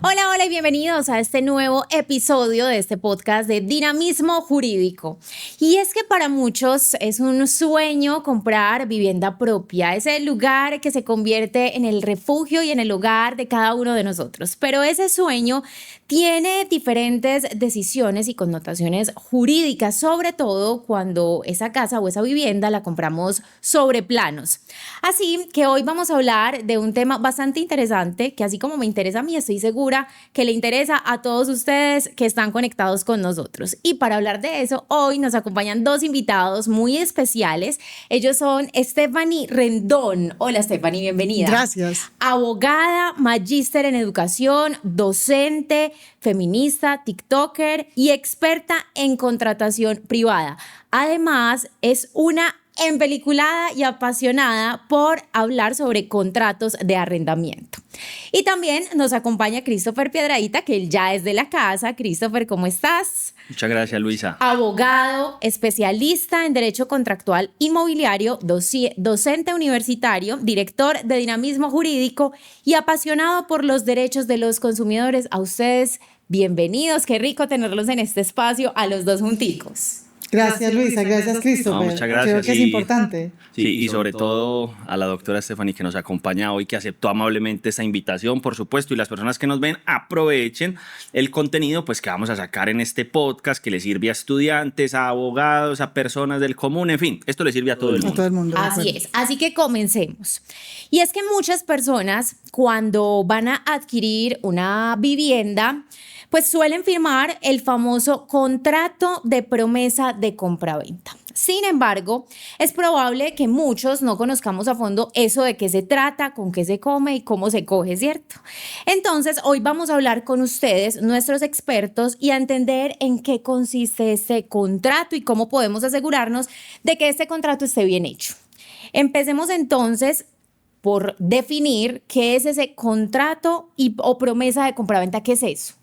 Hola, hola y bienvenidos a este nuevo episodio de este podcast de Dinamismo Jurídico. Y es que para muchos es un sueño comprar vivienda propia, ese lugar que se convierte en el refugio y en el hogar de cada uno de nosotros. Pero ese sueño tiene diferentes decisiones y connotaciones jurídicas, sobre todo cuando esa casa o esa vivienda la compramos sobre planos. Así que hoy vamos a hablar de un tema bastante interesante que, así como me interesa a mí, estoy segura que le interesa a todos ustedes que están conectados con nosotros. Y para hablar de eso, hoy nos acompañan dos invitados muy especiales. Ellos son Stephanie Rendón. Hola Stephanie, bienvenida. Gracias. Abogada, magíster en educación, docente, feminista, tiktoker y experta en contratación privada. Además, es una empeliculada y apasionada por hablar sobre contratos de arrendamiento. Y también nos acompaña Christopher Piedradita, que él ya es de la casa. Christopher, ¿cómo estás? Muchas gracias, Luisa. Abogado, especialista en Derecho Contractual Inmobiliario, docente universitario, director de Dinamismo Jurídico y apasionado por los derechos de los consumidores. A ustedes, bienvenidos. Qué rico tenerlos en este espacio a los dos junticos. Gracias, Luisa. Gracias, Christopher. No, muchas gracias. Creo que es importante. Sí, y sobre todo a la doctora Stephanie que nos acompaña hoy, que aceptó amablemente esta invitación, por supuesto, y las personas que nos ven aprovechen el contenido pues que vamos a sacar en este podcast, que le sirve a estudiantes, a abogados, a personas del común, en fin, esto le sirve a todo el mundo. A todo el mundo. Así es, así que comencemos. Y es que muchas personas, cuando van a adquirir una vivienda, pues suelen firmar el famoso contrato de promesa de compraventa. Sin embargo, es probable que muchos no conozcamos a fondo eso de qué se trata, con qué se come y cómo se coge, ¿cierto? Entonces, hoy vamos a hablar con ustedes, nuestros expertos, y a entender en qué consiste ese contrato y cómo podemos asegurarnos de que este contrato esté bien hecho. Empecemos entonces por definir qué es ese contrato o promesa de compraventa. ¿Qué es eso?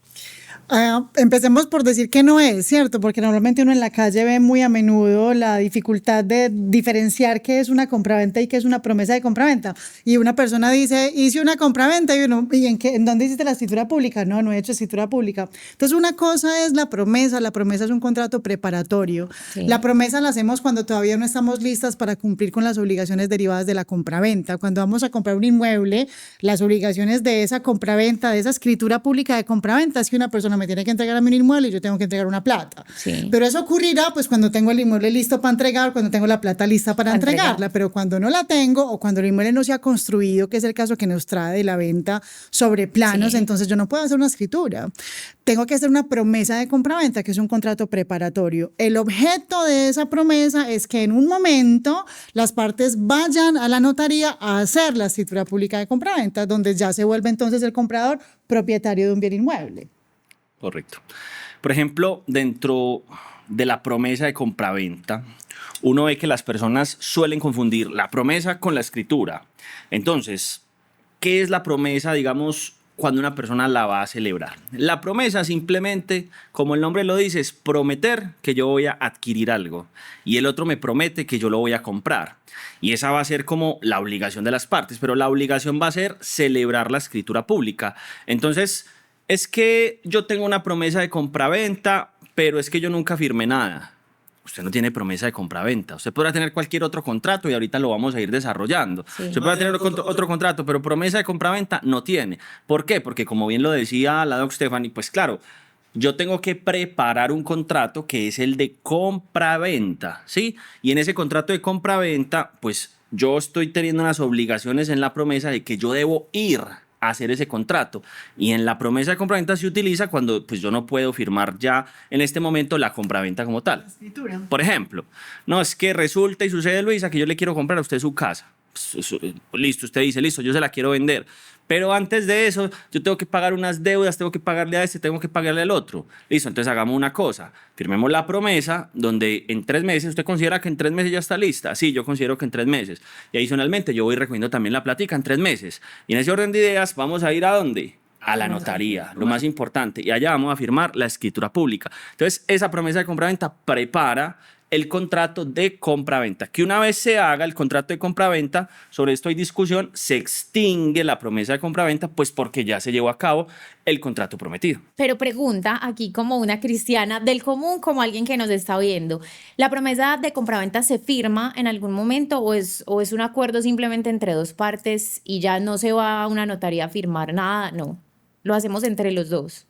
Empecemos por decir que no es, ¿cierto? Porque normalmente uno en la calle ve muy a menudo la dificultad de diferenciar qué es una compraventa y qué es una promesa de compraventa. Y una persona dice, hice una compraventa, y uno, ¿y en dónde hiciste la escritura pública? No he hecho escritura pública. Entonces, una cosa es la promesa es un contrato preparatorio. Sí. La promesa la hacemos cuando todavía no estamos listas para cumplir con las obligaciones derivadas de la compraventa. Cuando vamos a comprar un inmueble, las obligaciones de esa compraventa, de esa escritura pública de compraventa, es que una persona me tiene que entregar a mí un inmueble y yo tengo que entregar una plata. Sí. Pero eso ocurrirá pues cuando tengo el inmueble listo para entregar, cuando tengo la plata lista para entregarla, pero cuando no la tengo o cuando el inmueble no se ha construido, que es el caso que nos trae de la venta sobre planos, sí, entonces yo no puedo hacer una escritura. Tengo que hacer una promesa de compraventa, que es un contrato preparatorio. El objeto de esa promesa es que en un momento las partes vayan a la notaría a hacer la escritura pública de compraventa, donde ya se vuelve entonces el comprador propietario de un bien inmueble. Correcto. Por ejemplo, dentro de la promesa de compraventa, uno ve que las personas suelen confundir la promesa con la escritura. Entonces, ¿qué es la promesa, digamos, cuando una persona la va a celebrar? La promesa simplemente, como el nombre lo dice, es prometer que yo voy a adquirir algo y el otro me promete que yo lo voy a comprar. Y esa va a ser como la obligación de las partes, pero la obligación va a ser celebrar la escritura pública. Entonces, es que yo tengo una promesa de compraventa, pero es que yo nunca firmé nada. Usted no tiene promesa de compraventa. Usted podrá tener cualquier otro contrato y ahorita lo vamos a ir desarrollando. Sí. Usted podrá tener otro contrato, pero promesa de compraventa no tiene. ¿Por qué? Porque como bien lo decía la doc Stephanie, pues claro, yo tengo que preparar un contrato que es el de compraventa, ¿sí? Y en ese contrato de compraventa, pues yo estoy teniendo unas obligaciones en la promesa de que yo debo ir a hacer ese contrato, y en la promesa de compraventa se utiliza cuando pues yo no puedo firmar ya en este momento la compraventa como tal. Por ejemplo, no es que resulta y sucede, Luisa, que yo le quiero comprar a usted su casa. Listo, usted dice, listo, yo se la quiero vender. Pero antes de eso, yo tengo que pagar unas deudas, tengo que pagarle a este, tengo que pagarle al otro. Listo, entonces hagamos una cosa. Firmemos la promesa donde en 3 meses, ¿usted considera que en 3 meses ya está lista? Sí, yo considero que en 3 meses. Y adicionalmente, yo voy recogiendo también la plática en 3 meses. Y en ese orden de ideas, vamos a ir ¿a dónde? A la notaría, lo más importante. Y allá vamos a firmar la escritura pública. Entonces, esa promesa de compraventa prepara el contrato de compraventa. Que una vez se haga el contrato de compraventa, sobre esto hay discusión, se extingue la promesa de compraventa, pues porque ya se llevó a cabo el contrato prometido. Pero pregunta aquí como una cristiana del común, como alguien que nos está viendo, ¿la promesa de compraventa se firma en algún momento o es un acuerdo simplemente entre dos partes y ya no se va a una notaría a firmar nada? No, lo hacemos entre los dos.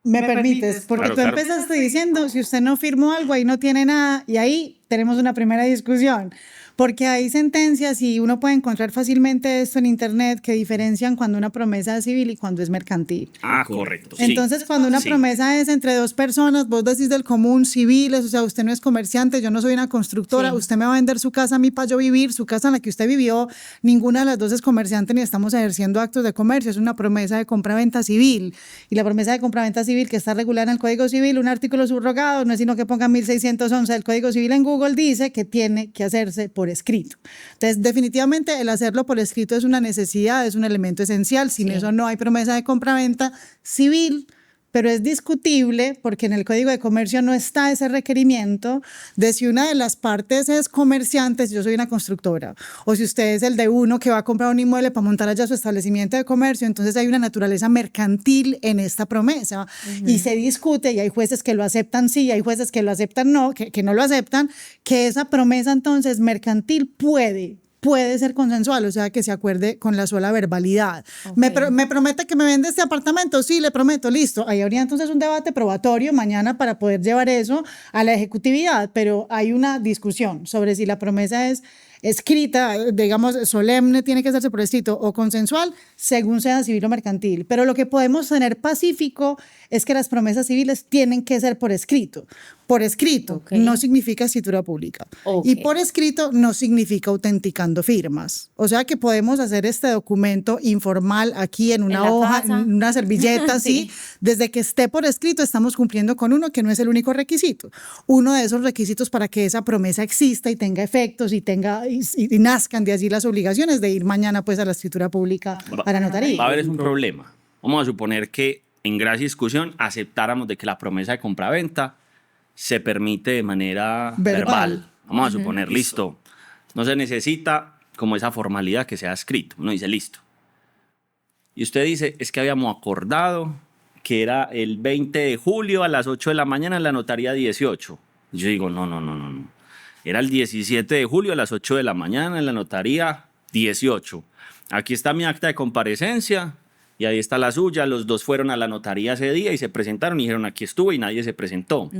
Me permites, porque Claro, tú claro. empezaste diciendo, si usted no firmó algo, ahí no tiene nada, y ahí tenemos una primera discusión, porque hay sentencias y uno puede encontrar fácilmente esto en internet que diferencian cuando una promesa es civil y cuando es mercantil. Ah, correcto. Sí. Entonces, cuando una Sí. promesa es entre dos personas, vos decís del común, civiles, o sea, usted no es comerciante, yo no soy una constructora, Sí. usted me va a vender su casa a mí para yo vivir, su casa en la que usted vivió, ninguna de las dos es comerciante ni estamos ejerciendo actos de comercio, es una promesa de compraventa civil. Y la promesa de compraventa civil que está regulada en el Código Civil, un artículo subrogado, no es sino que pongan 1611 del Código Civil en Google, dice que tiene que hacerse por escrito. Entonces, definitivamente el hacerlo por escrito es una necesidad, es un elemento esencial, sin Sí. eso no hay promesa de compraventa civil, pero es discutible porque en el Código de Comercio no está ese requerimiento de si una de las partes es comerciante, si yo soy una constructora, o si usted es el de uno que va a comprar un inmueble para montar allá su establecimiento de comercio, entonces hay una naturaleza mercantil en esta promesa y se discute y hay jueces que lo aceptan sí, hay jueces que lo aceptan no, que no lo aceptan, que esa promesa entonces mercantil puede ser consensual, o sea, que se acuerde con la sola verbalidad. Ok. ¿Me promete que me vende este apartamento? Sí, le prometo, listo. Ahí habría entonces un debate probatorio mañana para poder llevar eso a la ejecutividad, pero hay una discusión sobre si la promesa es escrita, digamos, solemne, tiene que hacerse por escrito o consensual, según sea civil o mercantil. Pero lo que podemos tener pacífico es que las promesas civiles tienen que ser por escrito. Por escrito Ok. no significa escritura pública. Ok. Y por escrito no significa autenticando firmas. O sea que podemos hacer este documento informal aquí en una En la hoja, casa. en una servilleta, Sí. así. Desde que esté por escrito estamos cumpliendo con uno que no es el único requisito. Uno de esos requisitos para que esa promesa exista y tenga efectos y nazcan de allí las obligaciones de ir mañana pues a la escritura pública para notaría. Va a haber es un problema. Vamos a suponer que en gracia y discusión aceptáramos de que la promesa de compraventa se permite de manera verbal. Vamos a suponer, listo. No se necesita como esa formalidad que sea escrito. Uno dice, listo. Y usted dice, es que habíamos acordado que era el 20 de julio a las 8 de la mañana en la notaría 18. Y yo digo, no. Era el 17 de julio a las 8 de la mañana en la notaría 18. Aquí está mi acta de comparecencia y ahí está la suya. Los dos fueron a la notaría ese día y se presentaron y dijeron, aquí estuve y nadie se presentó.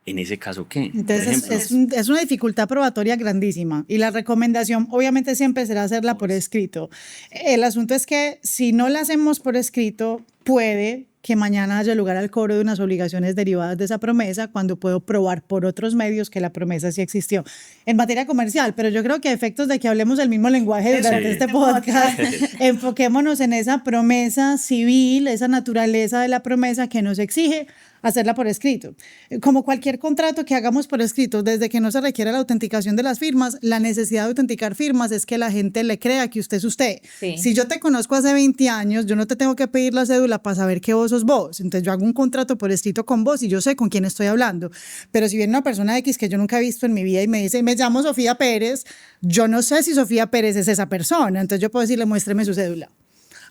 En ese caso, ¿qué? Por Entonces ejemplo, es una dificultad probatoria grandísima y la recomendación obviamente siempre será hacerla por escrito. El asunto es que si no la hacemos por escrito, puede que mañana haya lugar al cobro de unas obligaciones derivadas de esa promesa cuando puedo probar por otros medios que la promesa sí existió. En materia comercial, pero yo creo que a efectos de que hablemos el mismo lenguaje durante Sí. este podcast, enfoquémonos en esa promesa civil, esa naturaleza de la promesa que nos exige hacerla por escrito. Como cualquier contrato que hagamos por escrito, desde que no se requiera la autenticación de las firmas, la necesidad de autenticar firmas es que la gente le crea que usted es usted. Sí. Si yo te conozco hace 20 años, yo no te tengo que pedir la cédula para saber que vos sos vos. Entonces yo hago un contrato por escrito con vos y yo sé con quién estoy hablando. Pero si viene una persona X que yo nunca he visto en mi vida y me dice, me llamo Sofía Pérez, yo no sé si Sofía Pérez es esa persona. Entonces yo puedo decirle, muéstreme su cédula.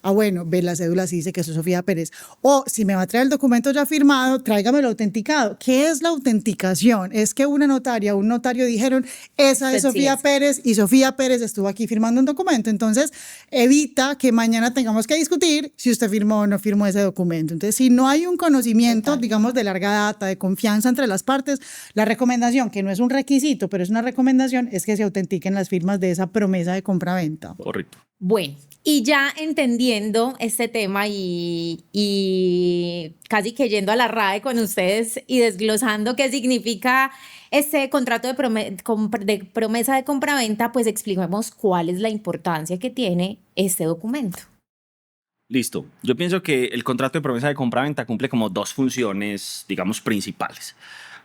Ah, bueno, ve la cédula, sí dice que soy Sofía Pérez. O si me va a traer el documento ya firmado, tráigamelo autenticado. ¿Qué es la autenticación? Es que una notaria, un notario dijeron, esa es Usted sí Sofía es. Pérez y Sofía Pérez estuvo aquí firmando un documento. Entonces, evita que mañana tengamos que discutir si usted firmó o no firmó ese documento. Entonces, si no hay un conocimiento, digamos, de larga data, de confianza entre las partes, la recomendación, que no es un requisito, pero es una recomendación, es que se autentiquen las firmas de esa promesa de compra-venta. correcto. Bueno, y ya entendiendo este tema y casi que yendo a la RAE con ustedes y desglosando qué significa este contrato de promesa de compraventa, pues expliquemos cuál es la importancia que tiene este documento. Listo. Yo pienso que el contrato de promesa de compraventa cumple como dos funciones, digamos, principales.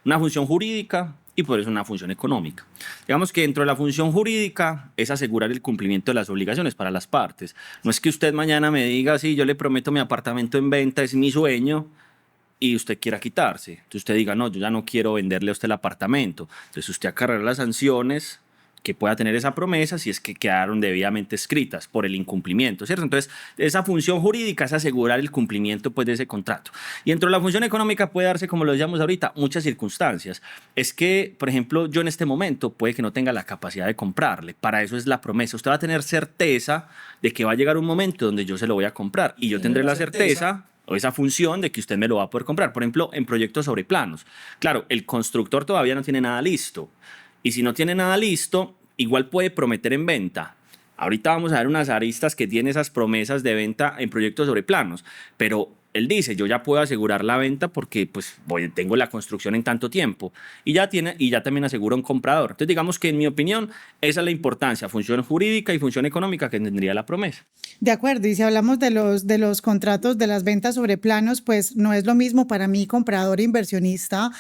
Una función jurídica y por eso una función económica. Digamos que dentro de la función jurídica es asegurar el cumplimiento de las obligaciones para las partes. No es que usted mañana me diga, sí, yo le prometo mi apartamento en venta, es mi sueño, y usted quiera quitarse. Entonces usted diga, no, yo ya no quiero venderle a usted el apartamento. Entonces usted acarreará las sanciones que pueda tener esa promesa si es que quedaron debidamente escritas por el incumplimiento, ¿cierto? Entonces, esa función jurídica es asegurar el cumplimiento pues, de ese contrato. Y dentro de la función económica puede darse, como lo decíamos ahorita, muchas circunstancias. Es que, por ejemplo, yo en este momento puede que no tenga la capacidad de comprarle. Para eso es la promesa. Usted va a tener certeza de que va a llegar un momento donde yo se lo voy a comprar y yo tendré la certeza o esa función de que usted me lo va a poder comprar. Por ejemplo, en proyectos sobre planos. Claro, el constructor todavía no tiene nada listo. Y si no tiene nada listo, igual puede prometer en venta. Ahorita vamos a ver unas aristas que tiene esas promesas de venta en proyectos sobre planos, pero él dice, yo ya puedo asegurar la venta porque pues, tengo la construcción en tanto tiempo y ya también asegura un comprador. Entonces digamos que en mi opinión esa es la importancia, función jurídica y función económica que tendría la promesa. De acuerdo, y si hablamos de los contratos, de las ventas sobre planos, pues no es lo mismo para mí, comprador e inversionista,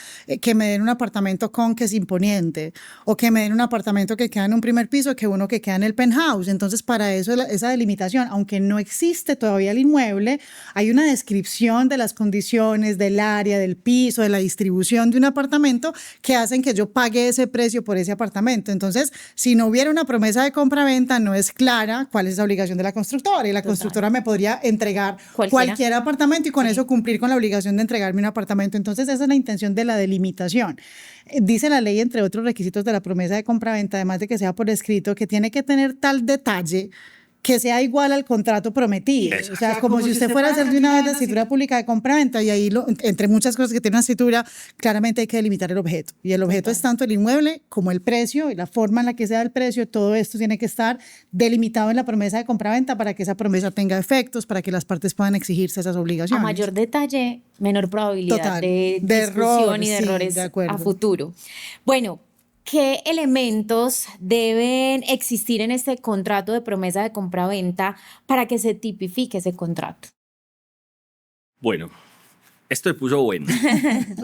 que me den un apartamento que es imponiente o que me den un apartamento que queda en un primer piso que uno que queda en el penthouse. Entonces, para eso esa delimitación, aunque no existe todavía el inmueble, hay una descripción de las condiciones, del área, del piso, de la distribución de un apartamento que hacen que yo pague ese precio por ese apartamento. Entonces, si no hubiera una promesa de compra-venta, no es clara cuál es la obligación de la constructora y la constructora me podría entregar cualquier apartamento y con eso cumplir con la obligación de entregarme un apartamento. Entonces, esa es la intención de la delimitación. Dice la ley, entre otros requisitos de la promesa de compra-venta, además de que sea por escrito, que tiene que tener tal detalle que sea igual al contrato prometido. Exacto. O sea, como si usted fuera a hacer de una vez la escritura pública de compra-venta y ahí, entre muchas cosas que tiene una escritura, claramente hay que delimitar el objeto. Y el objeto es tanto el inmueble como el precio y la forma en la que se da el precio. Todo esto tiene que estar delimitado en la promesa de compra-venta para que esa promesa tenga efectos, para que las partes puedan exigirse esas obligaciones. A mayor detalle, menor probabilidad de discusión y de errores a futuro. Bueno, ¿qué elementos deben existir en este contrato de promesa de compra-venta para que se tipifique ese contrato? Bueno, esto se puso bueno,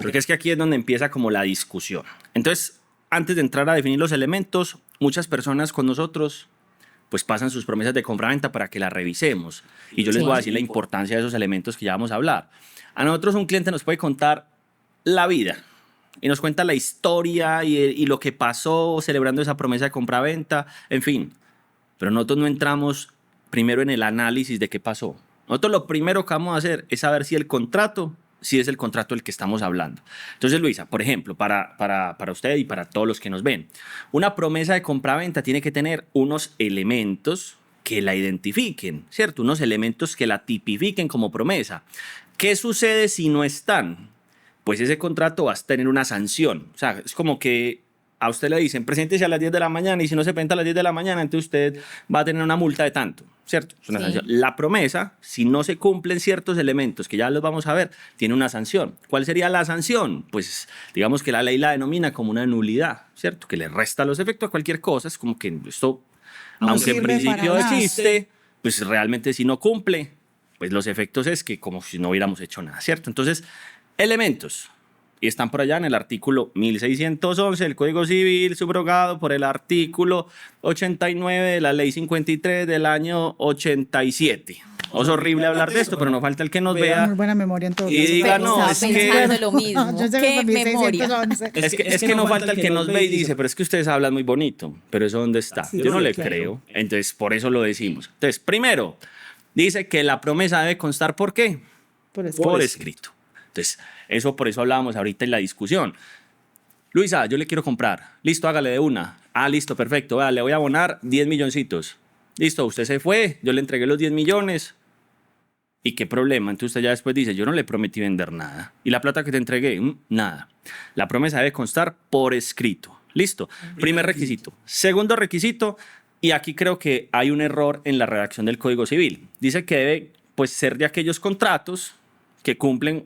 porque es que aquí es donde empieza como la discusión. Entonces, antes de entrar a definir los elementos, muchas personas con nosotros pues pasan sus promesas de compra-venta para que las revisemos. Y yo les voy a decir la importancia de esos elementos que ya vamos a hablar. A nosotros un cliente nos puede contar la vida y nos cuenta la historia y lo que pasó celebrando esa promesa de compra-venta, en fin. Pero nosotros no entramos primero en el análisis de qué pasó. Nosotros lo primero que vamos a hacer es saber si es el contrato del que estamos hablando. Entonces, Luisa, por ejemplo, para usted y para todos los que nos ven, una promesa de compra-venta tiene que tener unos elementos que la identifiquen, ¿cierto? Unos elementos que la tipifiquen como promesa. ¿Qué sucede si no están? Pues ese contrato va a tener una sanción. O sea, es como que a usted le dicen, preséntese a las 10 de la mañana y si no se presenta a las 10 de la mañana, entonces usted va a tener una multa de tanto, ¿cierto? Es una sanción. La promesa, si no se cumplen ciertos elementos, que ya los vamos a ver, tiene una sanción. ¿Cuál sería la sanción? Pues digamos que la ley la denomina como una nulidad, ¿cierto? Que le resta los efectos a cualquier cosa. Es como que esto, no aunque en principio existe, pues realmente si no cumple, pues los efectos es que como si no hubiéramos hecho nada, ¿cierto? Entonces, elementos. Y están por allá en el artículo 1611 del Código Civil, subrogado por el artículo 89 de la Ley 53 del año 87. Es horrible hablar de esto, pero no falta el que nos vea. Muy buena memoria en todo y diga, no, es que lo mismo. ¿Qué memoria? Es que no falta el que nos ve y dice, pero es que ustedes hablan muy bonito, pero ¿eso dónde está? Sí, yo no le creo. Entonces, por eso lo decimos. Entonces, primero, dice que la promesa debe constar, ¿por qué? Por escrito. Entonces, por eso hablábamos ahorita en la discusión. Luisa, yo le quiero comprar. Listo, hágale de una. Ah, listo, perfecto. Vea, le voy a abonar 10 milloncitos. Listo, usted se fue, yo le entregué los 10 millones. ¿Y qué problema? Entonces usted ya después dice, yo no le prometí vender nada. ¿Y la plata que te entregué? Nada. La promesa debe constar por escrito. Listo. Primer requisito. Segundo requisito, y aquí creo que hay un error en la redacción del Código Civil. Dice que debe pues, ser de aquellos contratos que cumplen,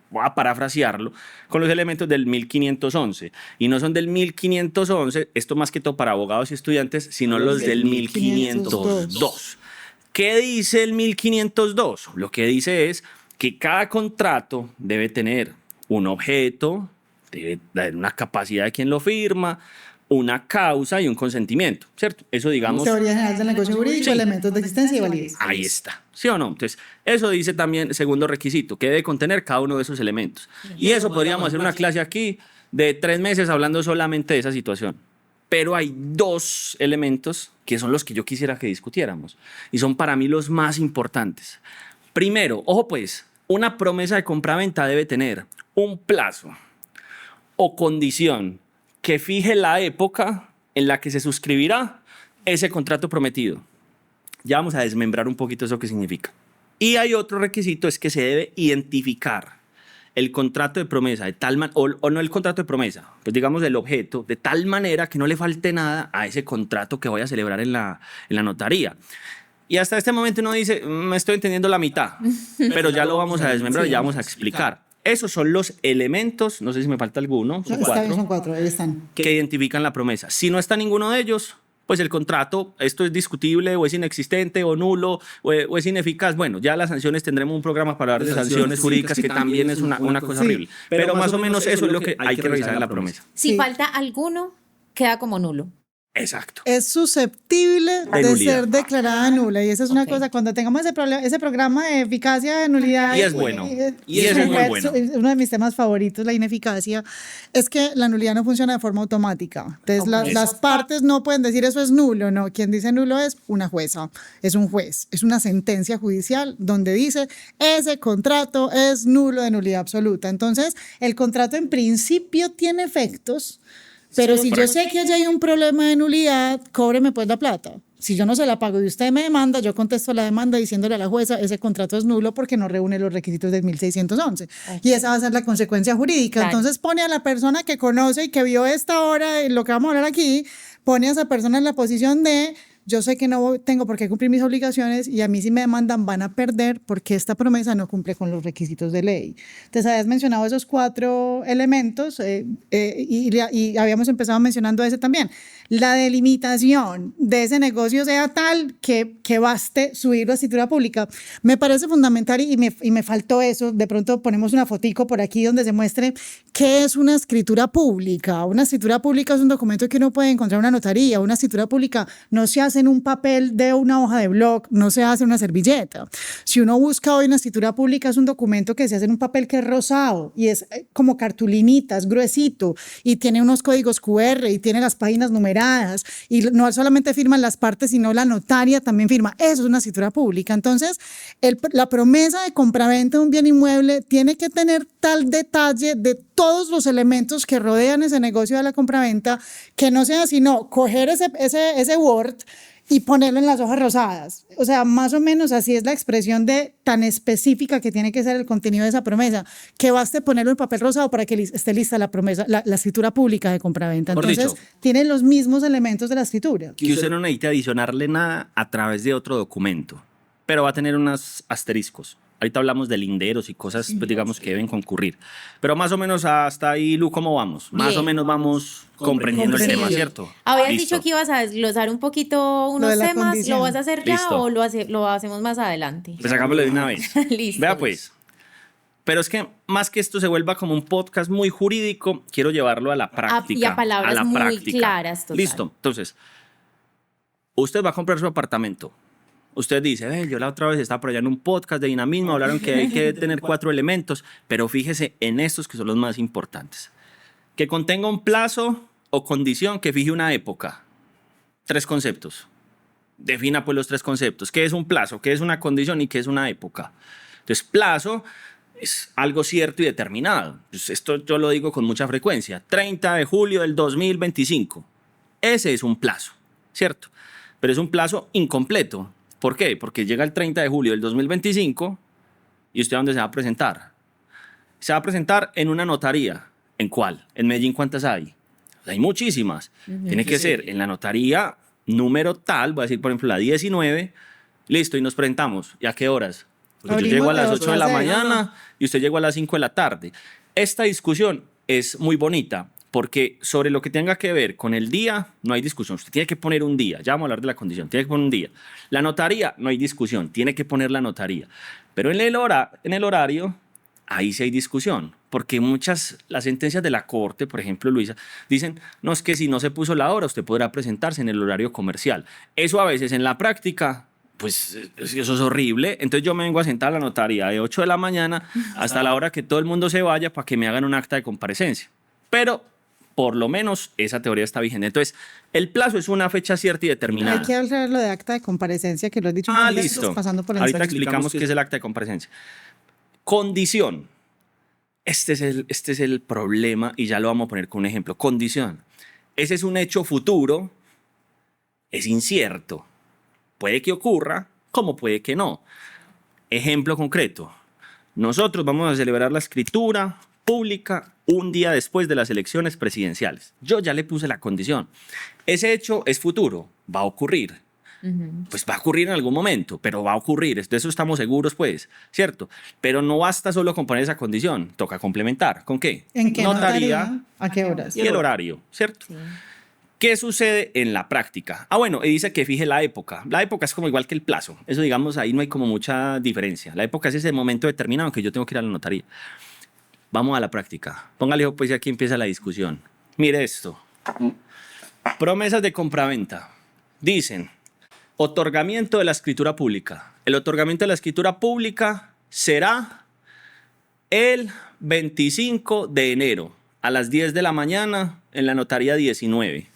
voy a parafrasearlo, con los elementos del 1511. Y no son del 1511, esto más que todo para abogados y estudiantes, sino los del 1502. ¿Qué dice el 1502? Lo que dice es que cada contrato debe tener un objeto, debe tener una capacidad de quien lo firma, una causa y un consentimiento, ¿cierto? Eso digamos... Teoría general del negocio jurídico, Sí. elementos de existencia y validez. Ahí está, ¿sí o no? Entonces, eso dice también, segundo requisito, que debe contener cada uno de esos elementos. Y eso podríamos hacer una clase aquí de 3 meses hablando solamente de esa situación. Pero hay 2 elementos que son los que yo quisiera que discutiéramos. Y son para mí los más importantes. Primero, ojo pues, una promesa de compraventa debe tener un plazo o condición que fije la época en la que se suscribirá ese contrato prometido. Ya vamos a desmembrar un poquito eso que significa. Y hay otro requisito, es que se debe identificar el contrato de promesa de tal manera, o no el contrato de promesa, pues digamos el objeto, de tal manera que no le falte nada a ese contrato que voy a celebrar en la notaría. Y hasta este momento uno dice, me estoy entendiendo la mitad, pero ya lo vamos a desmembrar, ya vamos a explicar. Esos son los elementos, no sé si me falta alguno, son Está bien, 4, son 4, ahí están. que identifican la promesa. Si no está ninguno de ellos, pues el contrato, esto es discutible o es inexistente o nulo o es ineficaz. Bueno, ya las sanciones, tendremos un programa para hablar de sanciones jurídicas, que también es una cosa Sí. horrible. Pero más o menos eso es lo que hay que revisar en la promesa. Si Sí. falta alguno, queda como nulo. Exacto. Es susceptible de nulidad. ser declarada nula. Y esa es una Ok. cosa, cuando tengamos ese programa de eficacia, de nulidad. Y es bueno. Y ese es muy bueno. Es uno de mis temas favoritos, la ineficacia. Es que la nulidad no funciona de forma automática. Entonces, las partes no pueden decir eso es nulo. No, quien dice nulo es una jueza, es un juez, es una sentencia judicial donde dice ese contrato es nulo de nulidad absoluta. Entonces, el contrato en principio tiene efectos. Pero si yo sé que allá hay un problema de nulidad, cóbreme pues la plata. Si yo no se la pago y usted me demanda, yo contesto la demanda diciéndole a la jueza, ese contrato es nulo porque no reúne los requisitos del 1611. Y esa va a ser la consecuencia jurídica. Claro. Entonces pone a la persona que conoce y que vio esta hora de lo que vamos a hablar aquí, pone a esa persona en la posición de... Yo sé que no tengo por qué cumplir mis obligaciones y a mí si me demandan van a perder porque esta promesa no cumple con los requisitos de ley. Entonces, habías mencionado esos 4 elementos y habíamos empezado mencionando ese también. La delimitación de ese negocio sea tal que baste subirlo a escritura pública. Me parece fundamental y me faltó eso. De pronto ponemos una fotico por aquí donde se muestre qué es una escritura pública. Una escritura pública es un documento que uno puede encontrar en una notaría. Una escritura pública no se hace en un papel de una hoja de blog, no se hace en una servilleta. Si uno busca hoy una escritura pública, es un documento que se hace en un papel que es rosado y es como cartulinitas, gruesito, y tiene unos códigos QR y tiene las páginas numeradas y no solamente firman las partes, sino la notaria también firma. Eso es una escritura pública. Entonces, la promesa de compraventa de un bien inmueble tiene que tener tal detalle de todos los elementos que rodean ese negocio de la compraventa que no sea sino coger ese Word y ponerlo en las hojas rosadas. O sea, más o menos así es la expresión de tan específica que tiene que ser el contenido de esa promesa, que baste ponerlo en papel rosado para que esté lista la promesa, la escritura pública de compraventa. Por Entonces, dicho, tiene los mismos elementos de la escritura. que usted no necesita adicionarle nada a través de otro documento, pero va a tener unos asteriscos. Ahorita hablamos de linderos y cosas, pues, digamos, que deben concurrir. Pero más o menos hasta ahí, Lu, ¿cómo vamos? Más Bien. o menos vamos comprendiendo el tema, ¿cierto? Habías Listo. dicho que ibas a desglosar un poquito Lo unos de la temas. condición. ¿Lo vas a hacer ya Listo. o lo hacemos más adelante? Pues hagámoslo de una vez. Listo. Vea pues. Pero es que más que esto se vuelva como un podcast muy jurídico, quiero llevarlo a la práctica. y a palabras la muy práctica. claras, total. Listo. Entonces, usted va a comprar su apartamento. Usted dice, yo la otra vez estaba por allá en un podcast de dinamismo, hablaron que hay que tener 4 elementos, pero fíjese en estos que son los más importantes. Que contenga un plazo o condición que fije una época. 3 conceptos. Defina pues los 3 conceptos. ¿Qué es un plazo? ¿Qué es una condición? ¿Y qué es una época? Entonces, plazo es algo cierto y determinado. Pues esto yo lo digo con mucha frecuencia. 30 de julio del 2025. Ese es un plazo, ¿cierto? Pero es un plazo incompleto. ¿Por qué? Porque llega el 30 de julio del 2025 y ¿usted a dónde se va a presentar? Se va a presentar en una notaría. ¿En cuál? ¿En Medellín cuántas hay? Hay muchísimas. Tiene que ser en la notaría número tal, voy a decir por ejemplo la 19, listo, y nos presentamos. ¿Y a qué horas? Porque yo llego a las 8 de la mañana y usted llegó a las 5 de la tarde. Esta discusión es muy bonita porque sobre lo que tenga que ver con el día no hay discusión. Usted tiene que poner un día. Ya vamos a hablar de la condición. Tiene que poner un día. La notaría no hay discusión. Tiene que poner la notaría. Pero en el horario ahí sí hay discusión. porque las sentencias de la Corte, por ejemplo, Luisa, dicen, no, es que si no se puso la hora, usted podrá presentarse en el horario comercial. Eso a veces en la práctica, pues eso es horrible. Entonces yo me vengo a sentar a la notaría de 8 de la mañana hasta la hora que todo el mundo se vaya para que me hagan un acta de comparecencia. Pero por lo menos esa teoría está vigente. Entonces, el plazo es una fecha cierta y determinada. Hay que hablar lo de acta de comparecencia, que lo has dicho. Listo. Pasando por Ahorita explicamos qué es el acta de comparecencia. Condición. Este es el problema y ya lo vamos a poner con un ejemplo. Condición. Ese es un hecho futuro, es incierto. Puede que ocurra, como puede que no. Ejemplo concreto. Nosotros vamos a celebrar la escritura pública un día después de las elecciones presidenciales. Yo ya le puse la condición. Ese hecho es futuro, va a ocurrir. Pues va a ocurrir en algún momento, pero va a ocurrir. De eso estamos seguros, pues, ¿cierto? Pero no basta solo con poner esa condición, toca complementar. ¿Con qué? ¿En qué notaría? ¿A qué horas? Y el horario, ¿cierto? Sí. ¿Qué sucede en la práctica? Bueno, y dice que fije la época. La época es como igual que el plazo. Eso, digamos, ahí no hay como mucha diferencia. La época es ese momento determinado que yo tengo que ir a la notaría. Vamos a la práctica. Póngale, pues, y aquí empieza la discusión. Mire esto. Promesas de compraventa. Dicen, otorgamiento de la escritura pública. El otorgamiento de la escritura pública será el 25 de enero a las 10 de la mañana en la notaría 19.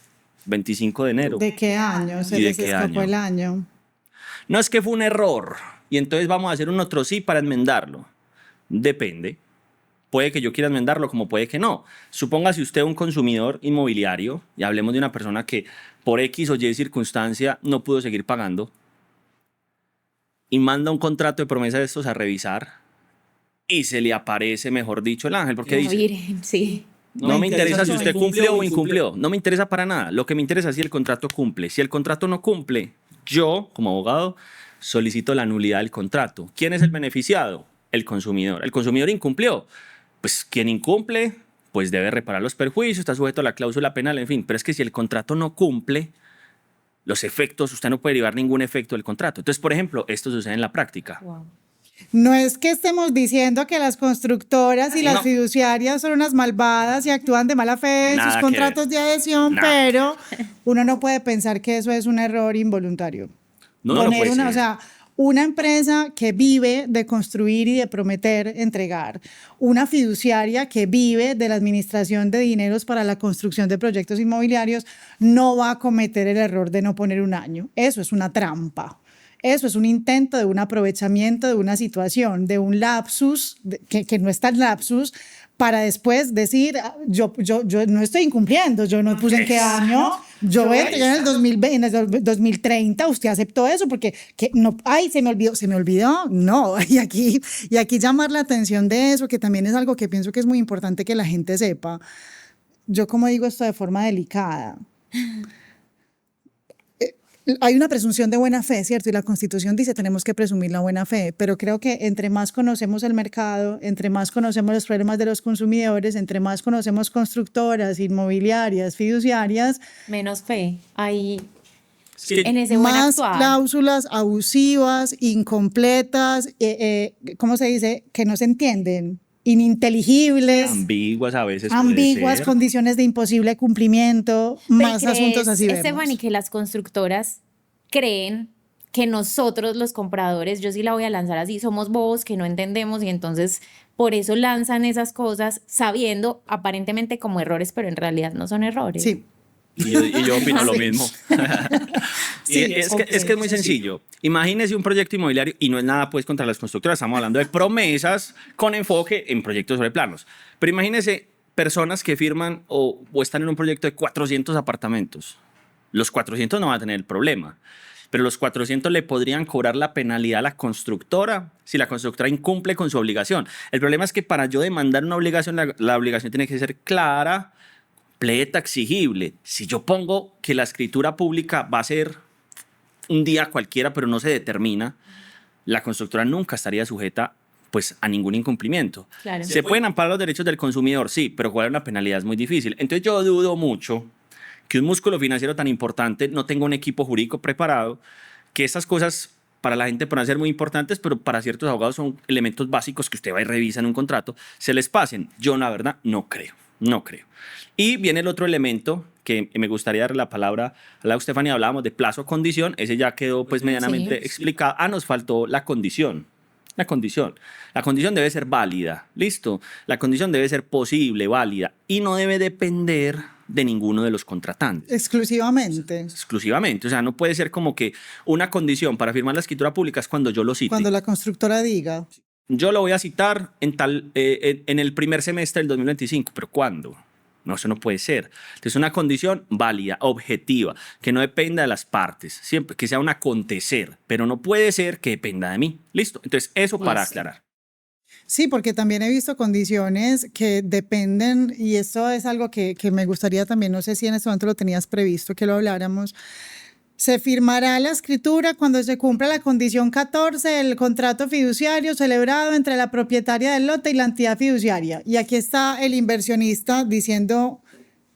25 de enero. ¿De qué año? Se les escapó el año. No, es que fue un error y entonces vamos a hacer un otro sí para enmendarlo. Depende. Puede que yo quiera enmendarlo como puede que no. Supóngase usted un consumidor inmobiliario y hablemos de una persona que por X o Y circunstancia no pudo seguir pagando y manda un contrato de promesa de estos a revisar y se le aparece, mejor dicho, el ángel, porque dice, sí. No me interesa si usted cumplió o incumplió, no me interesa para nada. Lo que me interesa es si el contrato cumple. Si el contrato no cumple, yo, como abogado, solicito la nulidad del contrato. ¿Quién es el beneficiado? El consumidor. El consumidor incumplió. Pues quien incumple, pues debe reparar los perjuicios, está sujeto a la cláusula penal, en fin. Pero es que si el contrato no cumple, los efectos, usted no puede derivar ningún efecto del contrato. Entonces, por ejemplo, esto sucede en la práctica. Wow. No es que estemos diciendo que las constructoras y las fiduciarias son unas malvadas y actúan de mala fe en sus contratos de adhesión, pero uno no puede pensar que eso es un error involuntario. No puede ser. O sea, una empresa que vive de construir y de prometer entregar, una fiduciaria que vive de la administración de dineros para la construcción de proyectos inmobiliarios, no va a cometer el error de no poner un año. Eso es una trampa. Eso es un intento de un aprovechamiento de una situación, de un lapsus, que no es tan lapsus, para después decir, yo no estoy incumpliendo, yo no puse en qué año, yo en el 2020, en el 2030, usted aceptó eso, porque no, ay, se me olvidó, no, y aquí llamar la atención de eso, que también es algo que pienso que es muy importante que la gente sepa. Yo como digo esto de forma delicada, hay una presunción de buena fe, ¿cierto? Y la Constitución dice tenemos que presumir la buena fe, pero creo que entre más conocemos el mercado, entre más conocemos los problemas de los consumidores, entre más conocemos constructoras, inmobiliarias, fiduciarias, menos fe hay Sí, en ese buen más actuar. cláusulas abusivas, incompletas, ¿cómo se dice? Que no se entienden, ininteligibles, ambiguas a veces. ambiguas, condiciones de imposible cumplimiento, más asuntos así vemos. Esteban, que las constructoras creen que nosotros los compradores, yo sí la voy a lanzar así, somos bobos que no entendemos y entonces por eso lanzan esas cosas sabiendo aparentemente como errores, pero en realidad no son errores. Sí. Y yo opino lo mismo. Sí, es que es muy sencillo. Imagínese un proyecto inmobiliario y no es nada pues contra las constructoras, estamos hablando de promesas con enfoque en proyectos sobre planos. Pero imagínese personas que firman o están en un proyecto de 400 apartamentos. Los 400 no van a tener el problema, pero los 400 le podrían cobrar la penalidad a la constructora si la constructora incumple con su obligación. El problema es que para yo demandar una obligación, la obligación tiene que ser clara, completa, exigible. Si yo pongo que la escritura pública va a ser un día cualquiera, pero no se determina, la constructora nunca estaría sujeta pues, a ningún incumplimiento. Claro. ¿Se pueden amparar los derechos del consumidor? Sí, pero cobrar una penalidad es muy difícil. Entonces yo dudo mucho que un músculo financiero tan importante no tenga un equipo jurídico preparado, que estas cosas para la gente pueden ser muy importantes, pero para ciertos abogados son elementos básicos que usted va y revisa en un contrato, se les pasen. Yo, la verdad, no creo. No creo. Y viene el otro elemento que me gustaría darle la palabra a la Estefanía. Hablábamos de plazo condición, ese ya quedó pues medianamente explicado. Nos faltó la condición. La condición debe ser válida, listo. La condición debe ser posible, válida y no debe depender de ninguno de los contratantes. Exclusivamente. O sea, no puede ser como que una condición para firmar la escritura pública es cuando yo lo cite. Cuando la constructora diga. Yo lo voy a citar en el primer semestre del 2025, pero ¿cuándo? No, eso no puede ser. Entonces, una condición válida, objetiva, que no dependa de las partes, siempre que sea un acontecer, pero no puede ser que dependa de mí. ¿Listo? Entonces, eso para aclarar. Sí, porque también he visto condiciones que dependen, y esto es algo que me gustaría también, no sé si en este momento lo tenías previsto que lo habláramos. Se firmará la escritura cuando se cumpla la condición 14 del contrato fiduciario celebrado entre la propietaria del lote y la entidad fiduciaria. Y aquí está el inversionista diciendo,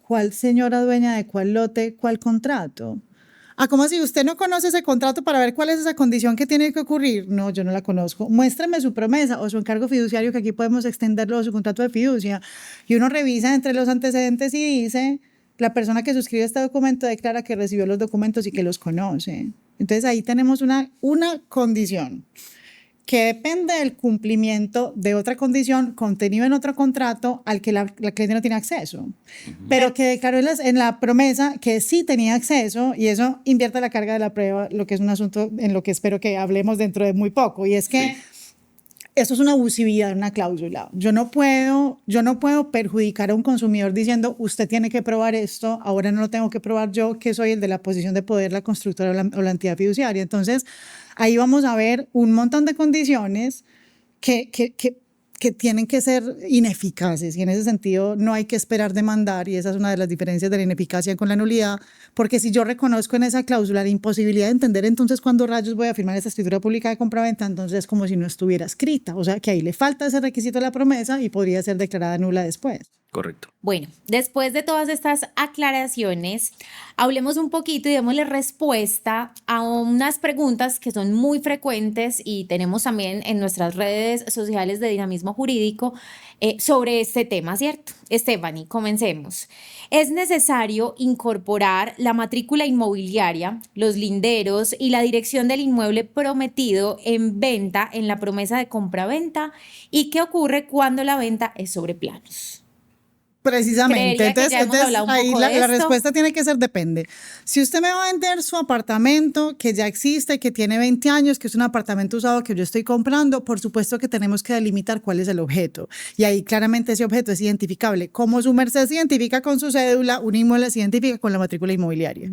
¿cuál señora dueña de cuál lote, cuál contrato? ¿Cómo así? ¿Usted no conoce ese contrato para ver cuál es esa condición que tiene que ocurrir? No, yo no la conozco. Muéstrame su promesa o su encargo fiduciario, que aquí podemos extenderlo, o su contrato de fiducia. Y uno revisa entre los antecedentes y dice, la persona que suscribe este documento declara que recibió los documentos y que los conoce. Entonces ahí tenemos una condición que depende del cumplimiento de otra condición contenido en otro contrato al que la cliente no tiene acceso, pero que declaró en la promesa que sí tenía acceso, y eso invierte la carga de la prueba, lo que es un asunto en lo que espero que hablemos dentro de muy poco, y es que eso es una abusividad de una cláusula. Yo no puedo perjudicar a un consumidor diciendo, usted tiene que probar esto, ahora no lo tengo que probar yo, que soy el de la posición de poder, la constructora o la entidad fiduciaria. Entonces, ahí vamos a ver un montón de condiciones que tienen que ser ineficaces, y en ese sentido no hay que esperar demandar, y esa es una de las diferencias de la ineficacia con la nulidad, porque si yo reconozco en esa cláusula la imposibilidad de entender entonces cuándo rayos voy a firmar esta escritura pública de compraventa, entonces es como si no estuviera escrita, o sea que ahí le falta ese requisito de la promesa y podría ser declarada nula después. Correcto. Bueno, después de todas estas aclaraciones, hablemos un poquito y démosle respuesta a unas preguntas que son muy frecuentes y tenemos también en nuestras redes sociales de Dinamismo Jurídico sobre este tema, ¿cierto? Stephanie, comencemos. ¿Es necesario incorporar la matrícula inmobiliaria, los linderos y la dirección del inmueble prometido en venta en la promesa de compraventa? ¿Y qué ocurre cuando la venta es sobre planos? Precisamente, entonces ahí la respuesta tiene que ser depende. Si usted me va a vender su apartamento que ya existe, que tiene 20 años, que es un apartamento usado que yo estoy comprando, por supuesto que tenemos que delimitar cuál es el objeto, y ahí claramente ese objeto es identificable. Como su merced se identifica con su cédula, un inmueble se identifica con la matrícula inmobiliaria.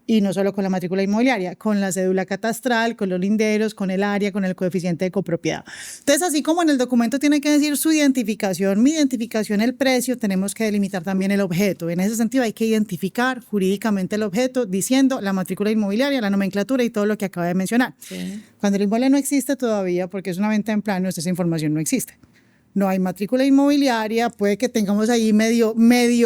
Y no solo con la matrícula inmobiliaria, con la cédula catastral, con los linderos, con el área, con el coeficiente de copropiedad. Entonces, así como en el documento tiene que decir su identificación, mi identificación, el precio, tenemos que delimitar también el objeto. En ese sentido, hay que identificar jurídicamente el objeto diciendo la matrícula inmobiliaria, la nomenclatura y todo lo que acaba de mencionar. Sí. Cuando el inmueble no existe todavía, porque es una venta en planos, esa información no existe. No hay matrícula inmobiliaria, puede que tengamos ahí medio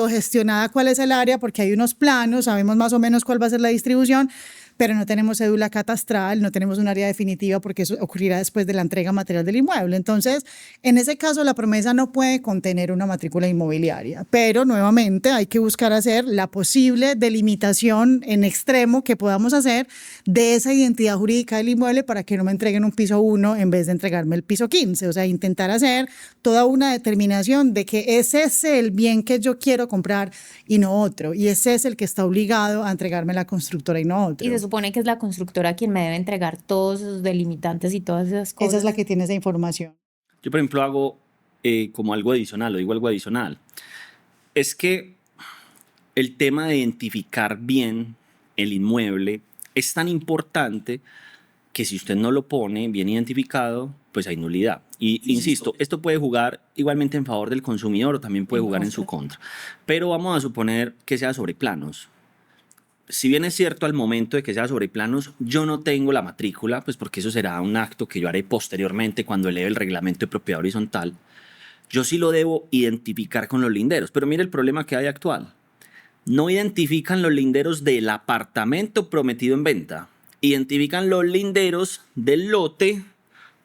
gestionada cuál es el área, porque hay unos planos, sabemos más o menos cuál va a ser la distribución, pero no tenemos cédula catastral, no tenemos un área definitiva, porque eso ocurrirá después de la entrega material del inmueble. Entonces, en ese caso, la promesa no puede contener una matrícula inmobiliaria, pero nuevamente hay que buscar hacer la posible delimitación en extremo que podamos hacer de esa identidad jurídica del inmueble para que no me entreguen un piso 1 en vez de entregarme el piso 15. O sea, intentar hacer toda una determinación de que ese es el bien que yo quiero comprar y no otro, y ese es el que está obligado a entregarme la constructora y no otro. Y se supone que es la constructora quien me debe entregar todos esos delimitantes y todas esas cosas. Esa es la que tiene esa información. Yo, por ejemplo, hago como algo adicional, o digo algo adicional. Es que el tema de identificar bien el inmueble es tan importante que si usted no lo pone bien identificado, pues hay nulidad. Y insisto, esto puede jugar igualmente en favor del consumidor o también puede jugar en su contra. Pero vamos a suponer que sea sobre planos. Si bien es cierto al momento de que sea sobre planos, yo no tengo la matrícula, pues porque eso será un acto que yo haré posteriormente cuando eleve el reglamento de propiedad horizontal. Yo sí lo debo identificar con los linderos. Pero mire el problema que hay actual. No identifican los linderos del apartamento prometido en venta. identifican los linderos del lote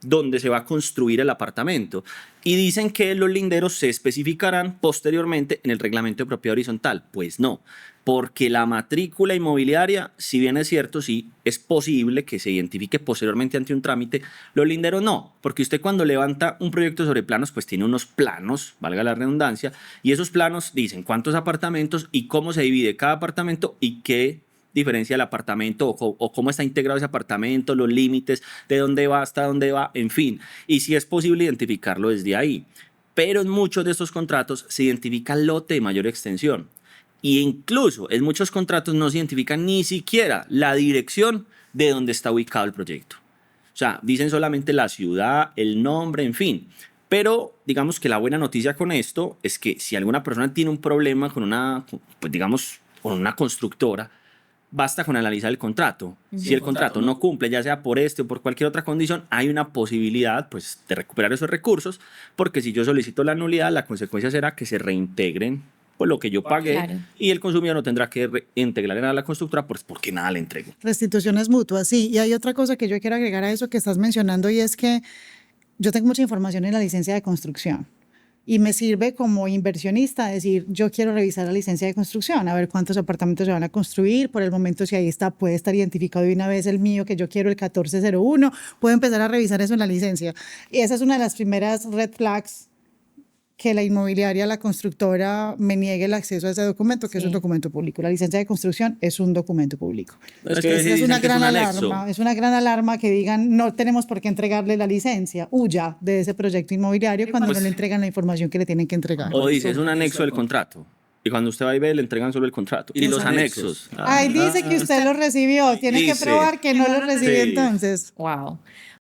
donde se va a construir el apartamento y dicen que los linderos se especificarán posteriormente en el reglamento de propiedad horizontal. Pues no, porque la matrícula inmobiliaria, si bien es cierto, sí es posible que se identifique posteriormente ante un trámite, los linderos no, porque usted cuando levanta un proyecto sobre planos, pues tiene unos planos, valga la redundancia, y esos planos dicen cuántos apartamentos y cómo se divide cada apartamento y qué diferencia el apartamento o cómo está integrado ese apartamento, los límites, de dónde va hasta dónde va, en fin. Y si es posible identificarlo desde ahí. Pero en muchos de estos contratos se identifica el lote de mayor extensión. Y incluso en muchos contratos no se identifica ni siquiera la dirección de donde está ubicado el proyecto. O sea, dicen solamente la ciudad, el nombre, en fin. Pero digamos que la buena noticia con esto es que si alguna persona tiene un problema con pues digamos, con una constructora, basta con analizar el contrato. Si el contrato no cumple, ya sea por este o por cualquier otra condición, hay una posibilidad pues, de recuperar esos recursos, porque si yo solicito la nulidad, la consecuencia será que se reintegren pues, lo que yo pagué, Claro. y el consumidor no tendrá que integrar a la constructora pues, porque nada le entrego. Restituciones mutuas, sí. Y hay otra cosa que yo quiero agregar a eso que estás mencionando y es que yo tengo mucha información en la licencia de construcción. Y me sirve como inversionista decir, yo quiero revisar la licencia de construcción, a ver cuántos apartamentos se van a construir. Por el momento, si ahí está, puede estar identificado de una vez el mío, que yo quiero el 1401. Puedo empezar a revisar eso en la licencia. Y esa es una de las primeras red flags que la inmobiliaria, la constructora, me niegue el acceso a ese documento, que es un documento público. La licencia de construcción es un documento público. Es que Es una gran anexo. alarma, es una gran alarma que digan no tenemos por qué entregarle la licencia, huya de ese proyecto inmobiliario cuando no le entregan la información que le tienen que entregar. O dice, es un anexo del contrato. Y cuando usted va y ve, le entregan solo el contrato. Y los anexos. Ahí dice que usted lo recibió, tiene que Dice. probar que no lo recibió Sí. entonces. Wow.